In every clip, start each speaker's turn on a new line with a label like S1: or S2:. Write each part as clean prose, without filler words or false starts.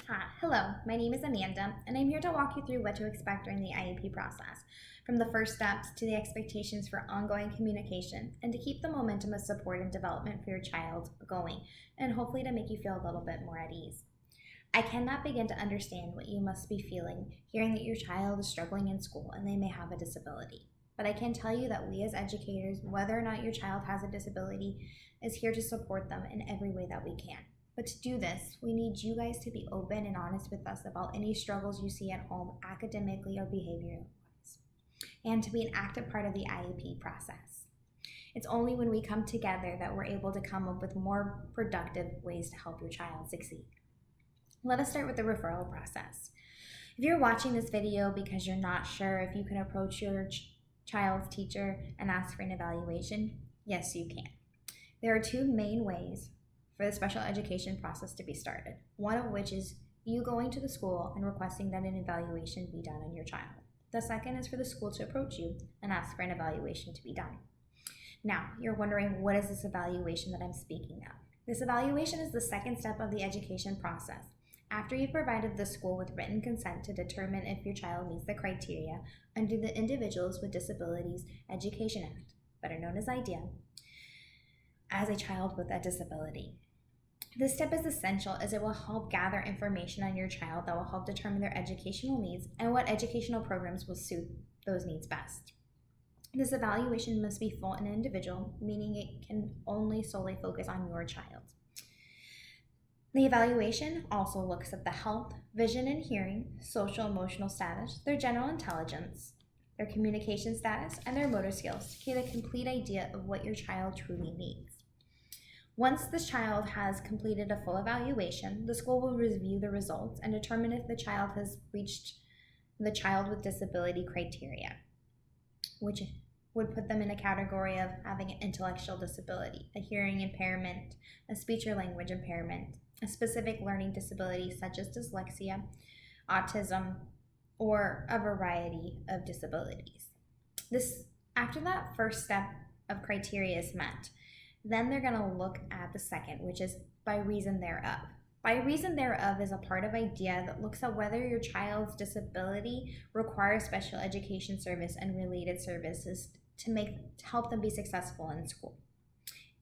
S1: Hello, my name is Amanda, and I'm here to walk you through what to expect during the IEP process, from the first steps to the expectations for ongoing communication, and to keep the momentum of support and development for your child going, and hopefully to make you feel a little bit more at ease. I cannot begin to understand what you must be feeling hearing that your child is struggling in school and they may have a disability. But I can tell you that we as educators, whether or not your child has a disability, is here to support them in every way that we can. But to do this, we need you guys to be open and honest with us about any struggles you see at home, academically or behavioral wise, and to be an active part of the IEP process. It's only when we come together that we're able to come up with more productive ways to help your child succeed. Let us start with the referral process. If you're watching this video because you're not sure if you can approach your child's teacher and ask for an evaluation, yes, you can. There are two main ways for the special education process to be started, one of which is you going to the school and requesting that an evaluation be done on your child. The second is for the school to approach you and ask for an evaluation to be done. Now, you're wondering, what is this evaluation that I'm speaking of? This evaluation is the second step of the education process. After you've provided the school with written consent to determine if your child meets the criteria under the Individuals with Disabilities Education Act, better known as IDEA, as a child with a disability. This step is essential as it will help gather information on your child that will help determine their educational needs and what educational programs will suit those needs best. This evaluation must be full and individual, meaning it can only solely focus on your child. The evaluation also looks at the health, vision and hearing, social emotional status, their general intelligence, their communication status, and their motor skills to get a complete idea of what your child truly needs. Once the child has completed a full evaluation, the school will review the results and determine if the child has reached the child with disability criteria, which would put them in a category of having an intellectual disability, a hearing impairment, a speech or language impairment, a specific learning disability such as dyslexia, autism, or a variety of disabilities. After that first step of criteria is met, then they're going to look at the second, which is by reason thereof. By reason thereof is a part of IDEA that looks at whether your child's disability requires special education service and related services to help them be successful in school.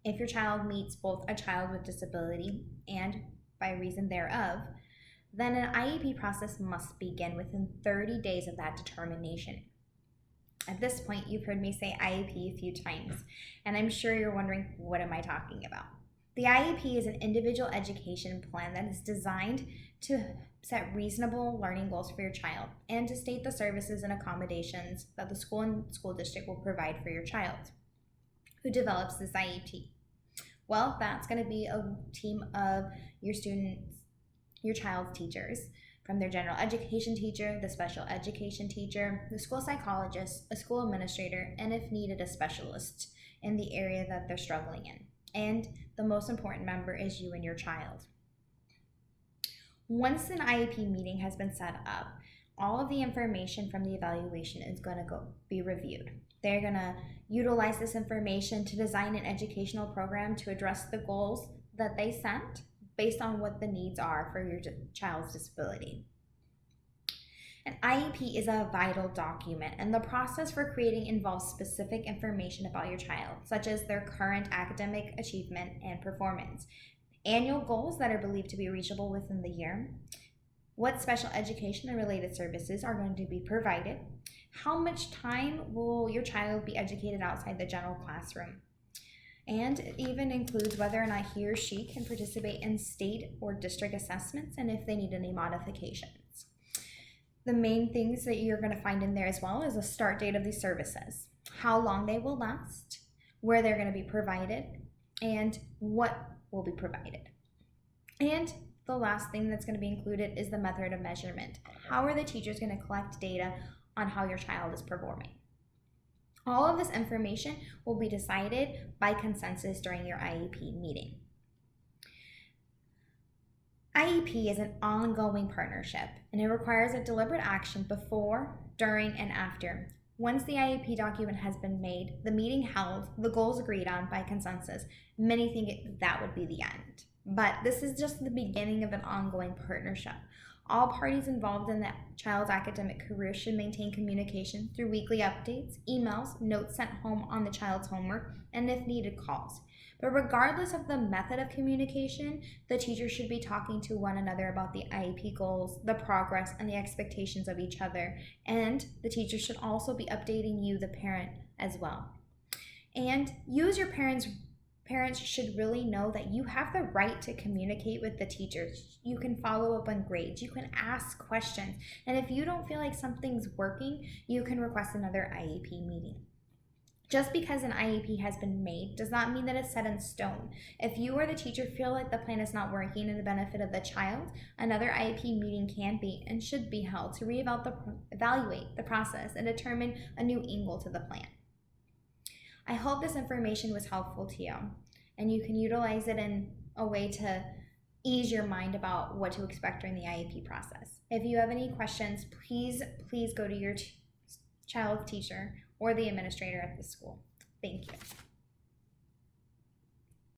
S1: If your child meets both a child with disability and by reason thereof, then an IEP process must begin within 30 days of that determination. At this point, you've heard me say IEP a few times, and I'm sure you're wondering, what am I talking about? The IEP is an individual education plan that is designed to set reasonable learning goals for your child and to state the services and accommodations that the school and school district will provide for your child. Who develops this IEP? Well, that's going to be a team of your child's teachers, from their general education teacher, the special education teacher, the school psychologist, a school administrator, and if needed, a specialist in the area that they're struggling in. And the most important member is you and your child. Once an IEP meeting has been set up, all of the information from the evaluation is going to be reviewed. They're going to utilize this information to design an educational program to address the goals that they set based on what the needs are for your child's disability. An IEP is a vital document, and the process for creating involves specific information about your child, such as their current academic achievement and performance, annual goals that are believed to be reachable within the year, what special education and related services are going to be provided, how much time will your child be educated outside the general classroom, and it even includes whether or not he or she can participate in state or district assessments and if they need any modifications. The main things that you're going to find in there as well is a start date of these services, how long they will last, where they're going to be provided, and what will be provided. And the last thing that's going to be included is the method of measurement. How are the teachers going to collect data on how your child is performing? All of this information will be decided by consensus during your IEP meeting. IEP is an ongoing partnership, and it requires a deliberate action before, during, and after. Once the IEP document has been made, the meeting held, the goals agreed on by consensus, many think that would be the end. But this is just the beginning of an ongoing partnership. All parties involved in the child's academic career should maintain communication through weekly updates, emails, notes sent home on the child's homework, and if needed, calls. But regardless of the method of communication, the teacher should be talking to one another about the IEP goals, the progress, and the expectations of each other. And the teacher should also be updating you, the parent, as well. And you as your parents should really know that you have the right to communicate with the teachers. You can follow up on grades, you can ask questions, and if you don't feel like something's working, you can request another IEP meeting. Just because an IEP has been made does not mean that it's set in stone. If you or the teacher feel like the plan is not working in the benefit of the child, another IEP meeting can be and should be held to evaluate the process and determine a new angle to the plan. I hope this information was helpful to you and you can utilize it in a way to ease your mind about what to expect during the IEP process. If you have any questions, please go to your child's teacher or the administrator at the school. Thank you.